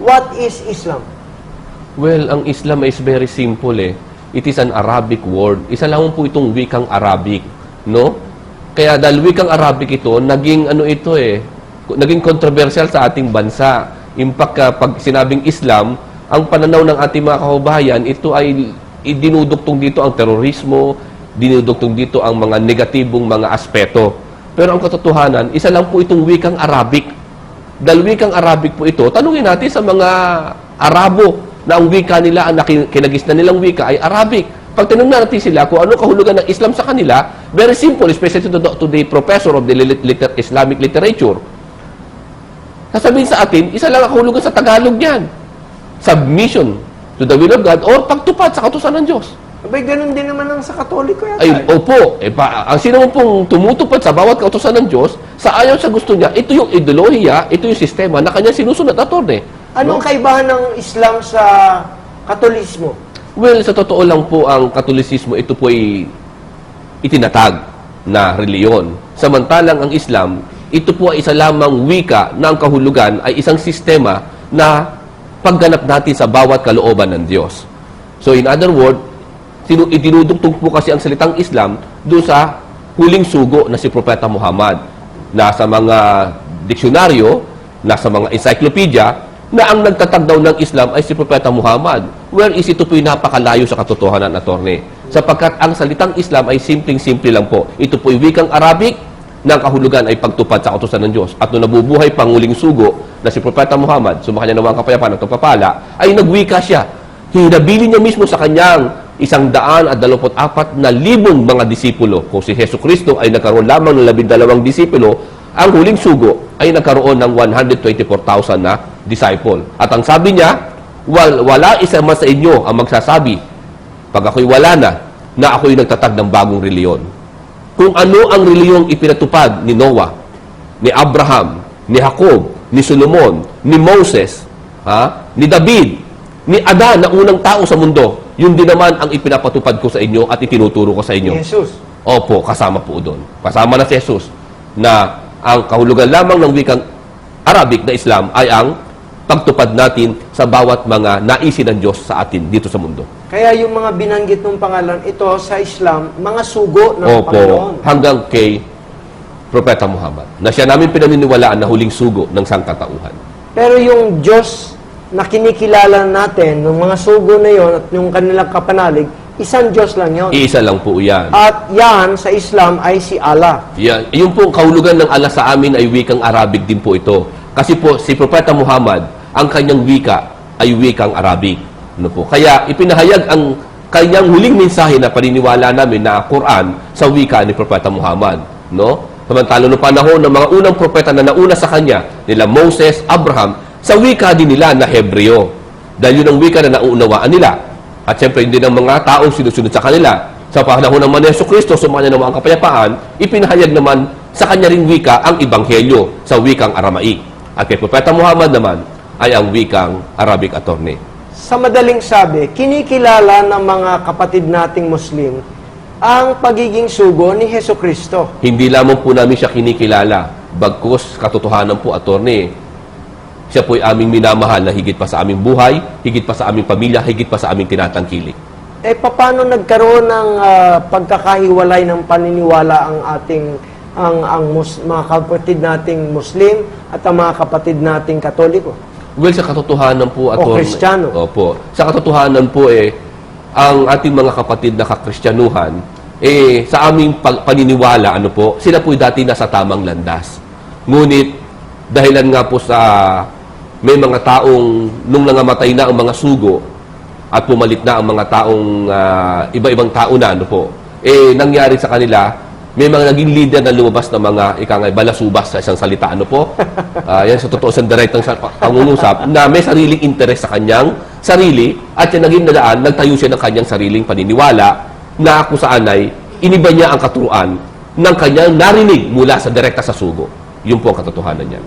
What is Islam? Well, ang Islam is very simple eh. It is an Arabic word. Isa lang po itong wikang Arabic, no? Kaya dahil wikang Arabic ito, naging naging controversial sa ating bansa. In fact, pag sinabing Islam, ang pananaw ng ating mga kababayan, ito ay dinudugtong dito ang terorismo, dinudugtong dito ang mga negatibong mga aspeto. Pero ang katotohanan, isa lang po itong wikang Arabic. Dahil wikang Arabic po ito, tanungin natin sa mga Arabo na ang wika nila, ang kinagisnan nilang wika ay Arabic. Pag tinanong natin sila kung ano kahulugan ng Islam sa kanila, very simple, especially to the professor of the Islamic literature. Sasabihin sa atin, isa lang ang kahulugan sa Tagalog yan. Submission to the will of God or pagtupad sa kautusan ng Diyos. Abay, ganun din naman ang sa Katoliko yata. Ay, opo. Ang sino pong tumutupad sa bawat kautusan ng Diyos, sa ayaw sa gusto niya, ito yung ideolohiya, ito yung sistema na kanya sinusunod at orne. Anong kaibahan ng Islam sa Katolismo? Well, sa totoo lang po, ang Katolisismo, ito po ay itinatag na reliyon. Samantalang ang Islam, ito po ay isa lamang wika na ang kahulugan ay isang sistema na pagganap natin sa bawat kalooban ng Diyos. So, in other words, itinudugtong po kasi ang salitang Islam doon sa huling sugo na si Propeta Muhammad. Nasa mga diksyonaryo, nasa mga encyclopedia, na ang nagtatag daw ng Islam ay si Propeta Muhammad. Whereas ito po yung napakalayo sa katotohanan, attorney. Sapagkat ang salitang Islam ay simpleng-simple lang po. Ito po yung wikang Arabic na ang kahulugan ay pagtupad sa kautusan ng Diyos. At nung nabubuhay panguling sugo na si Propeta Muhammad, sumakanya naman ang kapayapaan at pagpapala, ay nagwika siya. Hinabili niya mismo sa kanyang 124,000 mga disipulo. Kung si Hesus Kristo ay nagkaroon lamang ng 12 disipulo, ang huling sugo ay nagkaroon ng 124,000 na disciple. At ang sabi niya, wala isa man sa inyo ang magsasabi, pag ako'y wala na ako'y nagtatag ng bagong reliyon. Kung ano ang reliyong ipinatupad ni Noah, ni Abraham, ni Jacob, ni Solomon, ni Moses, ni David, ni Adan na unang tao sa mundo, yun din naman ang ipinapatupad ko sa inyo at itinuturo ko sa inyo. Jesus. Opo, kasama po doon. Kasama na si Jesus na ang kahulugan lamang ng wikang Arabic na Islam ay ang pagtupad natin sa bawat mga naisin ng Diyos sa atin dito sa mundo. Kaya yung mga binanggit ng pangalan, ito sa Islam, mga sugo ng Panginoon. Hanggang kay Propeta Muhammad, na siya namin pinaniniwalaan na huling sugo ng sangkatauhan. Pero yung Diyos na kinikilala natin, ng mga sugo na yon at yung kanilang kapanalig, isang Diyos lang yon. Iisa lang po yan. At yan, sa Islam, ay si Allah. Yan. Yung pong kahulugan ng Allah sa amin ay wikang Arabic din po ito. Kasi po, si Propeta Muhammad, ang kanyang wika ay wikang Arabic. Ano po? Kaya ipinahayag ang kanyang huling mensahe na paniniwala namin na Quran sa wika ni Propeta Muhammad. No? Samantala noong panahon ng mga unang propeta na nauna sa kanya, nila Moses, Abraham, sa wika din nila na Hebreo. Dahil yun ang wika na nauunawaan nila. At siyempre, hindi ng mga taong sinusunod sa kanila. Sa panahon ng Hesus Kristo, sumanya naman ang kapayapaan, ipinahayag naman sa kanya ring wika ang Ebanghelyo sa wikang Aramaik. At kay Propeta Muhammad naman ay ang wikang Arabic, attorney. Sa madaling sabi, kinikilala ng mga kapatid nating Muslim ang pagiging sugo ni Hesus Kristo. Hindi lamang po namin siya kinikilala. Bagkus, katotohanan po, attorney, siya po'y aming minamahal na higit pa sa aming buhay, higit pa sa aming pamilya, higit pa sa aming tinatangkilik. Paano nagkaroon ng pagkakahiwalay ng paniniwala ang ating mga kapatid nating Muslim at ang mga kapatid nating Katoliko? Well, sa katotohanan po, attorney. O Kristiyano. Opo. Sa katotohanan po, ang ating mga kapatid na kakristyanuhan, sa aming paniniwala, sila po'y dati nasa tamang landas. Ngunit, dahilan nga po sa may mga taong nung nangamatay na ang mga sugo at pumalit na ang mga taong iba-ibang tao na, nangyari sa kanila, may mga naging leader na lumabas na mga balasubas sa isang salita, yan sa totoo sa direktang pangungusap, na may sariling interes sa kanyang sarili at yan naging nadaan, nagtayo siya ng kanyang sariling paniniwala na kung saan ay iniba niya ang katuruan ng kanyang narinig mula sa direkta sa sugo. Yun po ang katotohanan niya.